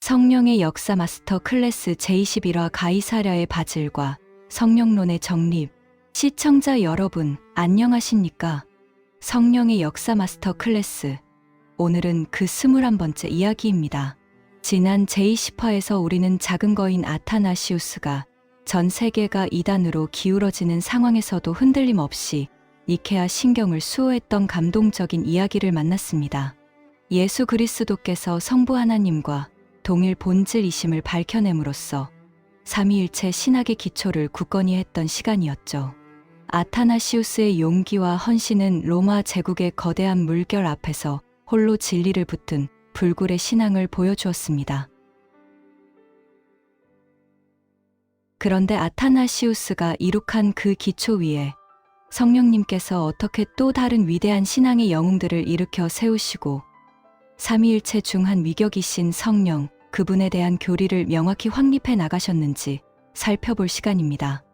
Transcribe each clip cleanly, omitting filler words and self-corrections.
성령의 역사 마스터 클래스 제21화 가이사랴의 바질과 성령론의 정립. 시청자 여러분, 안녕하십니까? 성령의 역사 마스터 클래스. 오늘은 그 21번째 이야기입니다. 지난 제20화에서 우리는 작은 거인 아타나시우스가 전 세계가 이단으로 기울어지는 상황에서도 흔들림 없이 니케아 신경을 수호했던 감동적인 이야기를 만났습니다. 예수 그리스도께서 성부 하나님과 동일 본질이심을 밝혀냄으로써 삼위일체 신학의 기초를 굳건히 했던 시간이었죠. 아타나시우스의 용기와 헌신은 로마 제국의 거대한 물결 앞에서 홀로 진리를 붙든 불굴의 신앙을 보여주었습니다. 그런데 아타나시우스가 이룩한 그 기초 위에 성령님께서 어떻게 또 다른 위대한 신앙의 영웅들을 일으켜 세우시고 삼위일체 중 한 위격이신 성령, 그분에 대한 교리를 명확히 확립해 나가셨는지 살펴볼 시간입니다.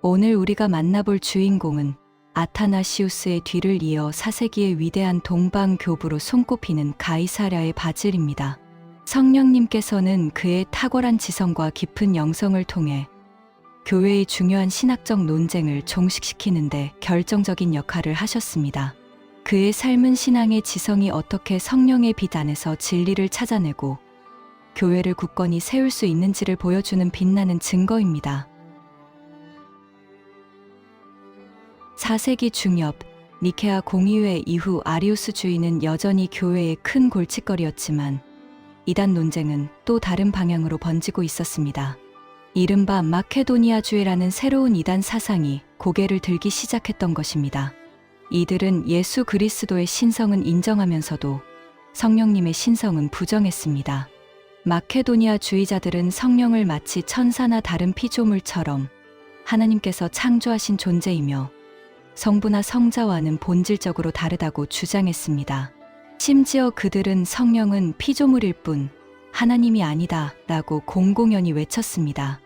오늘 우리가 만나볼 주인공은 아타나시우스의 뒤를 이어 4세기의 위대한 동방교부로 손꼽히는 가이사랴의 바질입니다. 성령님께서는 그의 탁월한 지성과 깊은 영성을 통해 교회의 중요한 신학적 논쟁을 종식시키는데 결정적인 역할을 하셨습니다. 그의 삶은 신앙의 지성이 어떻게 성령의 빛 안에서 진리를 찾아내고 교회를 굳건히 세울 수 있는지를 보여주는 빛나는 증거입니다. 4세기 중엽, 니케아 공의회 이후 아리우스주의는 여전히 교회의 큰 골칫거리였지만 이단 논쟁은 또 다른 방향으로 번지고 있었습니다. 이른바 마케도니아주의라는 새로운 이단 사상이 고개를 들기 시작했던 것입니다. 이들은 예수 그리스도의 신성은 인정하면서도 성령님의 신성은 부정했습니다. 마케도니아주의자들은 성령을 마치 천사나 다른 피조물처럼 하나님께서 창조하신 존재이며 성부나 성자와는 본질적으로 다르다고 주장했습니다. 심지어 그들은 성령은 피조물일 뿐 하나님이 아니다 라고 공공연히 외쳤습니다.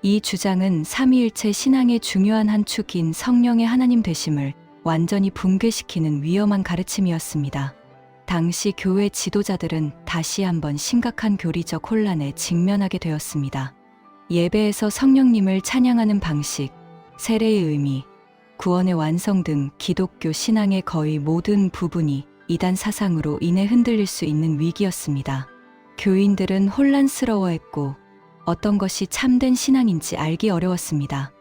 이 주장은 삼위일체 신앙의 중요한 한 축인 성령의 하나님 되심을 완전히 붕괴시키는 위험한 가르침이었습니다. 당시 교회 지도자들은 다시 한번 심각한 교리적 혼란에 직면하게 되었습니다. 예배에서 성령님을 찬양하는 방식, 세례의 의미, 구원의 완성 등 기독교 신앙의 거의 모든 부분이 이단 사상으로 인해 흔들릴 수 있는 위기였습니다. 교인들은 혼란스러워했고 어떤 것이 참된 신앙인지 알기 어려웠습니다.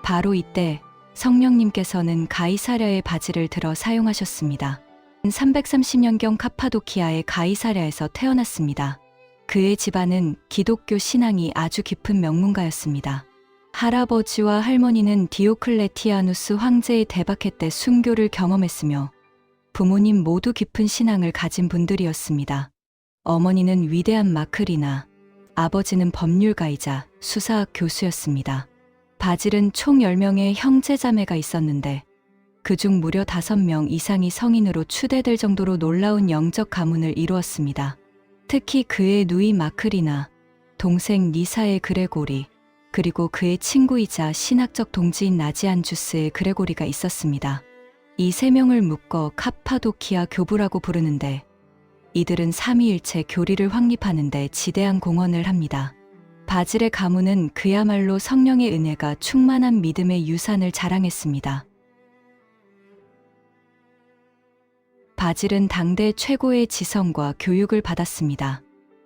바로 이때 성령님께서는 가이사랴의 바질을 들어 사용하셨습니다. 330년경 카파도키아의 가이사랴에서 태어났습니다. 그의 집안은 기독교 신앙이 아주 깊은 명문가였습니다. 할아버지와 할머니는 디오클레티아누스 황제의 대박해 때 순교를 경험했으며 부모님 모두 깊은 신앙을 가진 분들이었습니다. 어머니는 위대한 마크리나, 아버지는 법률가이자 수사학 교수였습니다. 바질은 총 10명의 형제자매가 있었는데 그중 무려 5명 이상이 성인으로 추대될 정도로 놀라운 영적 가문을 이루었습니다. 특히 그의 누이 마크리나, 동생 니사의 그레고리, 그리고 그의 친구이자 신학적 동지인 나지안주스의 그레고리가 있었습니다. 이 3명을 묶어 카파도키아 교부라고 부르는데 이들은 삼위일체 교리를 확립하는 데 지대한 공헌을 합니다. 바질의 가문은 그야말로 성령의 은혜가 충만한 믿음의 유산을 자랑했습니다. 바질은 당대 최고의 지성과 교육을 받았습니다.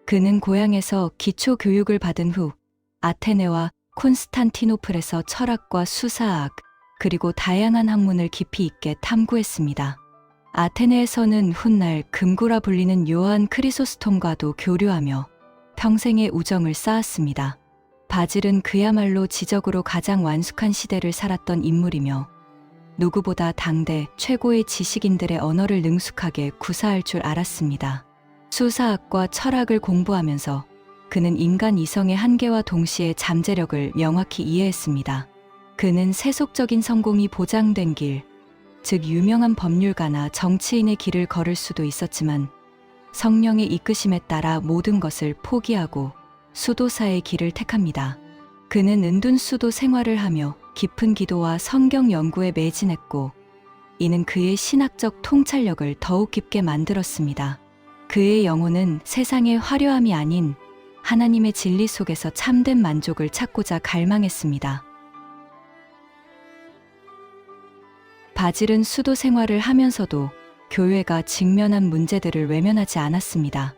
그는 고향에서 기초 교육을 받은 후 아테네와 콘스탄티노플에서 철학과 수사학, 그리고 다양한 학문을 깊이 있게 탐구했습니다. 아테네에서는 훗날 금구라 불리는 요한 크리소스톰과도 교류하며 평생의 우정을 쌓았습니다. 바질은 그야말로 지적으로 가장 완숙한 시대를 살았던 인물이며 누구보다 당대 최고의 지식인들의 언어를 능숙하게 구사할 줄 알았습니다. 수사학과 철학을 공부하면서 그는 인간 이성의 한계와 동시에 잠재력을 명확히 이해했습니다. 그는 세속적인 성공이 보장된 길, 즉 유명한 법률가나 정치인의 길을 걸을 수도 있었지만 성령의 이끄심에 따라 모든 것을 포기하고 수도사의 길을 택합니다. 그는 은둔수도 생활을 하며 깊은 기도와 성경 연구에 매진했고 이는 그의 신학적 통찰력을 더욱 깊게 만들었습니다. 그의 영혼은 세상의 화려함이 아닌 하나님의 진리 속에서 참된 만족을 찾고자 갈망했습니다. 바질은 수도 생활을 하면서도 교회가 직면한 문제들을 외면하지 않았습니다.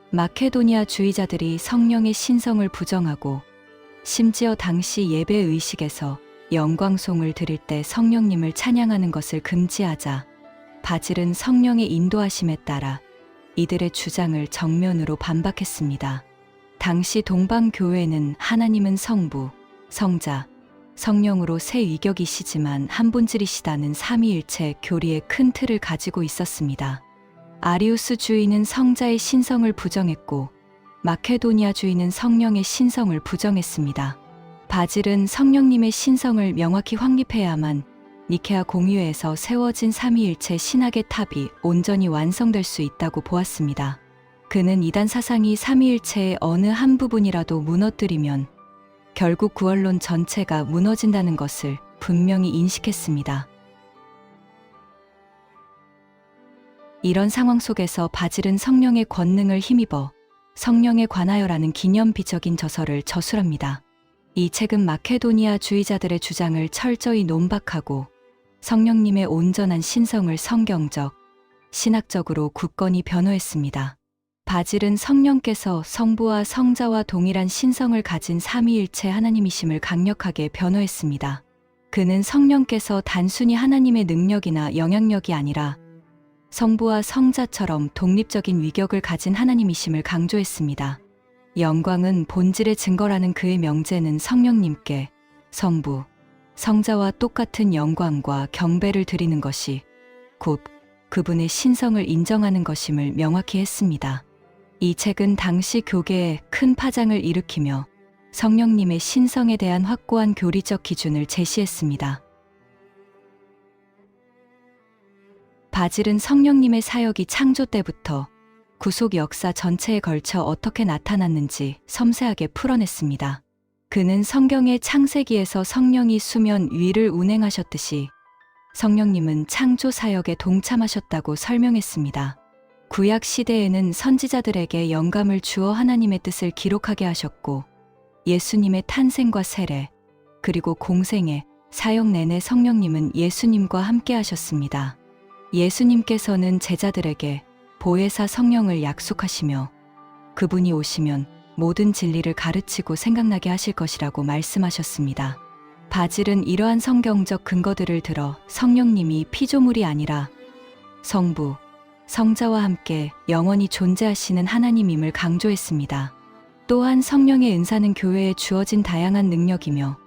마케도니아 주의자들이 성령의 신성을 부정하고 심지어 당시 예배 의식에서 영광송을 드릴 때 성령님을 찬양하는 것을 금지하자 바질은 성령의 인도하심에 따라 이들의 주장을 정면으로 반박했습니다. 당시 동방교회는 하나님은 성부, 성자, 성령으로 세 위격이시지만 한 본질이시다는 삼위일체 교리의 큰 틀을 가지고 있었습니다. 아리우스주의는 성자의 신성을 부정했고 마케도니아주의는 성령의 신성을 부정했습니다. 바질은 성령님의 신성을 명확히 확립해야만 니케아 공의회에서 세워진 삼위일체 신학의 탑이 온전히 완성될 수 있다고 보았습니다. 그는 이단 사상이 삼위일체의 어느 한 부분이라도 무너뜨리면 결국 구원론 전체가 무너진다는 것을 분명히 인식했습니다. 이런 상황 속에서 바질은 성령의 권능을 힘입어 성령에 관하여라는 기념비적인 저서를 저술합니다. 이 책은 마케도니아 주의자들의 주장을 철저히 논박하고 성령님의 온전한 신성을 성경적, 신학적으로 굳건히 변호했습니다. 바질은 성령께서 성부와 성자와 동일한 신성을 가진 삼위일체 하나님이심을 강력하게 변호했습니다. 그는 성령께서 단순히 하나님의 능력이나 영향력이 아니라 성부와 성자처럼 독립적인 위격을 가진 하나님이심을 강조했습니다. 영광은 본질의 증거라는 그의 명제는 성령님께 성부, 성자와 똑같은 영광과 경배를 드리는 것이 곧 그분의 신성을 인정하는 것임을 명확히 했습니다. 이 책은 당시 교계에 큰 파장을 일으키며 성령님의 신성에 대한 확고한 교리적 기준을 제시했습니다. 바질은 성령님의 사역이 창조 때부터 구속 역사 전체에 걸쳐 어떻게 나타났는지 섬세하게 풀어냈습니다. 그는 성경의 창세기에서 성령이 수면 위를 운행하셨듯이 성령님은 창조 사역에 동참하셨다고 설명했습니다. 구약 시대에는 선지자들에게 영감을 주어 하나님의 뜻을 기록하게 하셨고 예수님의 탄생과 세례, 그리고 공생애, 사역 내내 성령님은 예수님과 함께 하셨습니다. 예수님께서는 제자들에게 보혜사 성령을 약속하시며 그분이 오시면 모든 진리를 가르치고 생각나게 하실 것이라고 말씀하셨습니다. 바질은 이러한 성경적 근거들을 들어 성령님이 피조물이 아니라 성부, 성자와 함께 영원히 존재하시는 하나님임을 강조했습니다. 또한 성령의 은사는 교회에 주어진 다양한 능력이며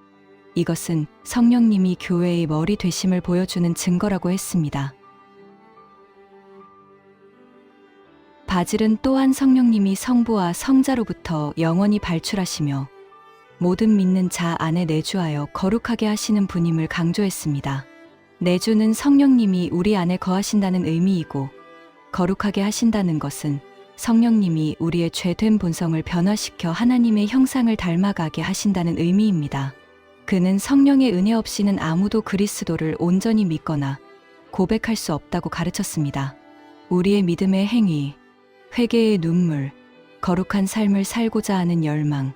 이것은 성령님이 교회의 머리 되심을 보여주는 증거라고 했습니다. 바질은 또한 성령님이 성부와 성자로부터 영원히 발출하시며 모든 믿는 자 안에 내주하여 거룩하게 하시는 분임을 강조했습니다. 내주는 성령님이 우리 안에 거하신다는 의미이고 거룩하게 하신다는 것은 성령님이 우리의 죄된 본성을 변화시켜 하나님의 형상을 닮아가게 하신다는 의미입니다. 그는 성령의 은혜 없이는 아무도 그리스도를 온전히 믿거나 고백할 수 없다고 가르쳤습니다. 우리의 믿음의 행위, 회개의 눈물, 거룩한 삶을 살고자 하는 열망,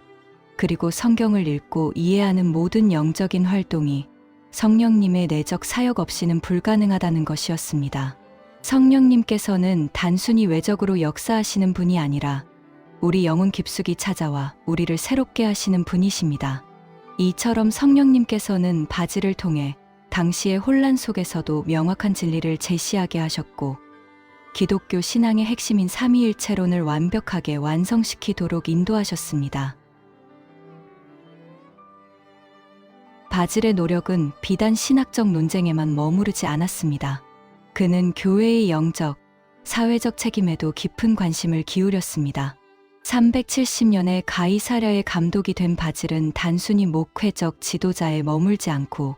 그리고 성경을 읽고 이해하는 모든 영적인 활동이 성령님의 내적 사역 없이는 불가능하다는 것이었습니다. 성령님께서는 단순히 외적으로 역사하시는 분이 아니라 우리 영혼 깊숙이 찾아와 우리를 새롭게 하시는 분이십니다. 이처럼 성령님께서는 바질을 통해 당시의 혼란 속에서도 명확한 진리를 제시하게 하셨고 기독교 신앙의 핵심인 삼위일체론을 완벽하게 완성시키도록 인도하셨습니다. 바질의 노력은 비단 신학적 논쟁에만 머무르지 않았습니다. 그는 교회의 영적, 사회적 책임에도 깊은 관심을 기울였습니다. 370년에 가이사랴의 감독이 된 바질은 단순히 목회적 지도자에 머물지 않고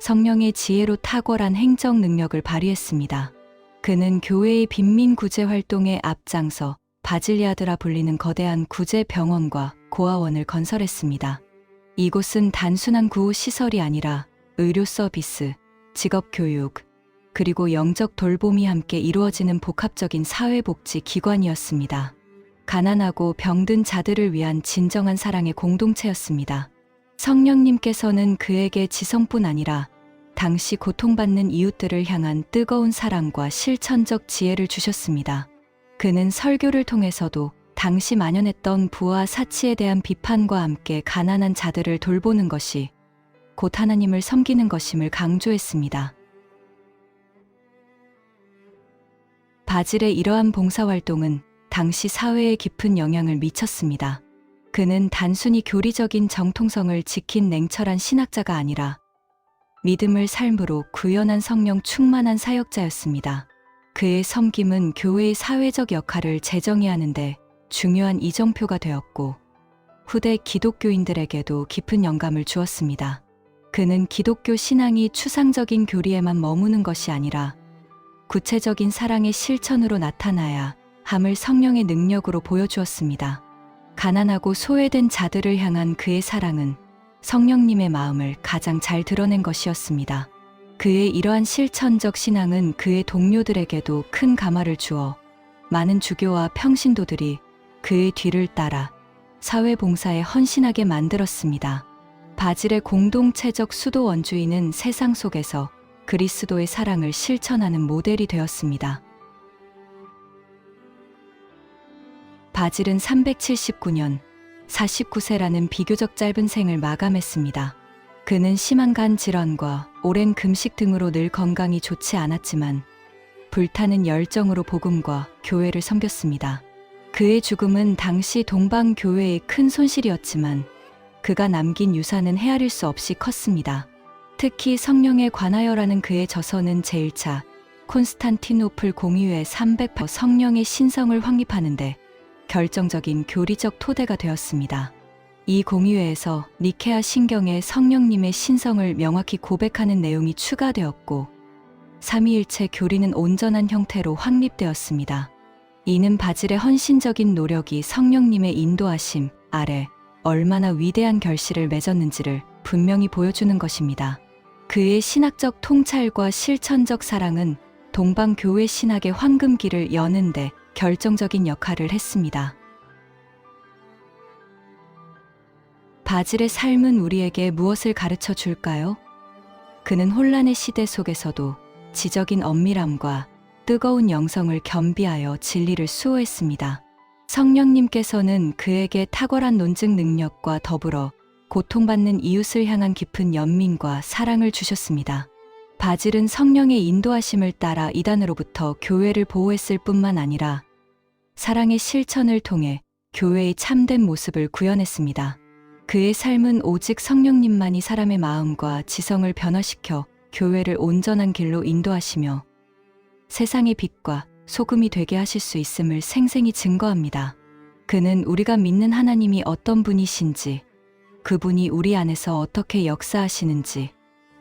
성령의 지혜로 탁월한 행정 능력을 발휘했습니다. 그는 교회의 빈민 구제 활동에 앞장서 바질리아드라 불리는 거대한 구제 병원과 고아원을 건설했습니다. 이곳은 단순한 구호 시설이 아니라 의료 서비스, 직업 교육, 그리고 영적 돌봄이 함께 이루어지는 복합적인 사회복지 기관이었습니다. 가난하고 병든 자들을 위한 진정한 사랑의 공동체였습니다. 성령님께서는 그에게 지성뿐 아니라 당시 고통받는 이웃들을 향한 뜨거운 사랑과 실천적 지혜를 주셨습니다. 그는 설교를 통해서도 당시 만연했던 부와 사치에 대한 비판과 함께 가난한 자들을 돌보는 것이 곧 하나님을 섬기는 것임을 강조했습니다. 바질의 이러한 봉사활동은 당시 사회에 깊은 영향을 미쳤습니다. 그는 단순히 교리적인 정통성을 지킨 냉철한 신학자가 아니라 믿음을 삶으로 구현한 성령 충만한 사역자였습니다. 그의 섬김은 교회의 사회적 역할을 재정의하는데 중요한 이정표가 되었고 후대 기독교인들에게도 깊은 영감을 주었습니다. 그는 기독교 신앙이 추상적인 교리에만 머무는 것이 아니라 구체적인 사랑의 실천으로 나타나야 함을 성령의 능력으로 보여주었습니다. 가난하고 소외된 자들을 향한 그의 사랑은 성령님의 마음을 가장 잘 드러낸 것이었습니다. 그의 이러한 실천적 신앙은 그의 동료들에게도 큰 감화를 주어 많은 주교와 평신도들이 그의 뒤를 따라 사회봉사에 헌신하게 만들었습니다. 바질의 공동체적 수도 원주의는 세상 속에서 그리스도의 사랑을 실천하는 모델이 되었습니다. 바질은 379년 49세라는 비교적 짧은 생을 마감했습니다. 그는 심한 간 질환과 오랜 금식 등으로 늘 건강이 좋지 않았지만 불타는 열정으로 복음과 교회를 섬겼습니다. 그의 죽음은 당시 동방교회의 큰 손실이었지만 그가 남긴 유산은 헤아릴 수 없이 컸습니다. 특히 성령에 관하여라는 그의 저서는 제1차 콘스탄티노플 공의회 300파 성령의 신성을 확립하는데 결정적인 교리적 토대가 되었습니다. 이 공의회에서 니케아 신경에 성령님의 신성을 명확히 고백하는 내용이 추가되었고 삼위일체 교리는 온전한 형태로 확립되었습니다. 이는 바질의 헌신적인 노력이 성령님의 인도하심 아래 얼마나 위대한 결실을 맺었는지를 분명히 보여주는 것입니다. 그의 신학적 통찰과 실천적 사랑은 동방교회 신학의 황금기를 여는데 결정적인 역할을 했습니다. 바질의 삶은 우리에게 무엇을 가르쳐 줄까요? 그는 혼란의 시대 속에서도 지적인 엄밀함과 뜨거운 영성을 겸비하여 진리를 수호했습니다. 성령님께서는 그에게 탁월한 논증 능력과 더불어 고통받는 이웃을 향한 깊은 연민과 사랑을 주셨습니다. 바질은 성령의 인도하심을 따라 이단으로부터 교회를 보호했을 뿐만 아니라 사랑의 실천을 통해 교회의 참된 모습을 구현했습니다. 그의 삶은 오직 성령님만이 사람의 마음과 지성을 변화시켜 교회를 온전한 길로 인도하시며 세상의 빛과 소금이 되게 하실 수 있음을 생생히 증거합니다. 그는 우리가 믿는 하나님이 어떤 분이신지, 그분이 우리 안에서 어떻게 역사하시는지,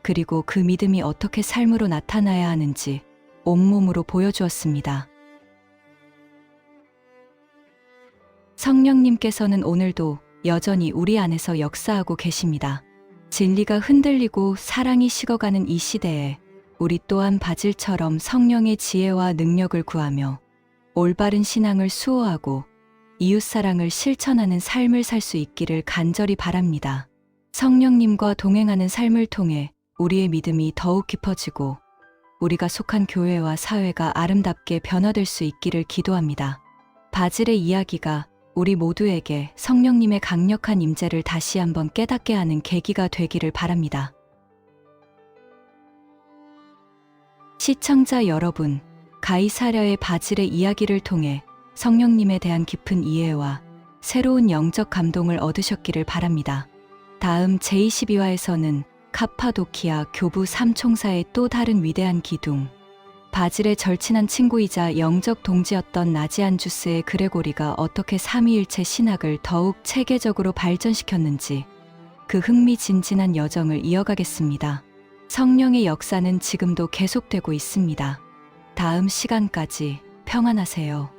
그리고 그 믿음이 어떻게 삶으로 나타나야 하는지 온몸으로 보여주었습니다. 성령님께서는 오늘도 여전히 우리 안에서 역사하고 계십니다. 진리가 흔들리고 사랑이 식어가는 이 시대에 우리 또한 바질처럼 성령의 지혜와 능력을 구하며 올바른 신앙을 수호하고 이웃사랑을 실천하는 삶을 살 수 있기를 간절히 바랍니다. 성령님과 동행하는 삶을 통해 우리의 믿음이 더욱 깊어지고 우리가 속한 교회와 사회가 아름답게 변화될 수 있기를 기도합니다. 바질의 이야기가 우리 모두에게 성령님의 강력한 임재를 다시 한번 깨닫게 하는 계기가 되기를 바랍니다. 시청자 여러분, 가이사랴의 바질의 이야기를 통해 성령님에 대한 깊은 이해와 새로운 영적 감동을 얻으셨기를 바랍니다. 다음 제22화에서는 카파도키아 교부 삼총사의 또 다른 위대한 기둥, 바질의 절친한 친구이자 영적 동지였던 나지안주스의 그레고리가 어떻게 삼위일체 신학을 더욱 체계적으로 발전시켰는지 그 흥미진진한 여정을 이어가겠습니다. 성령의 역사는 지금도 계속되고 있습니다. 다음 시간까지 평안하세요.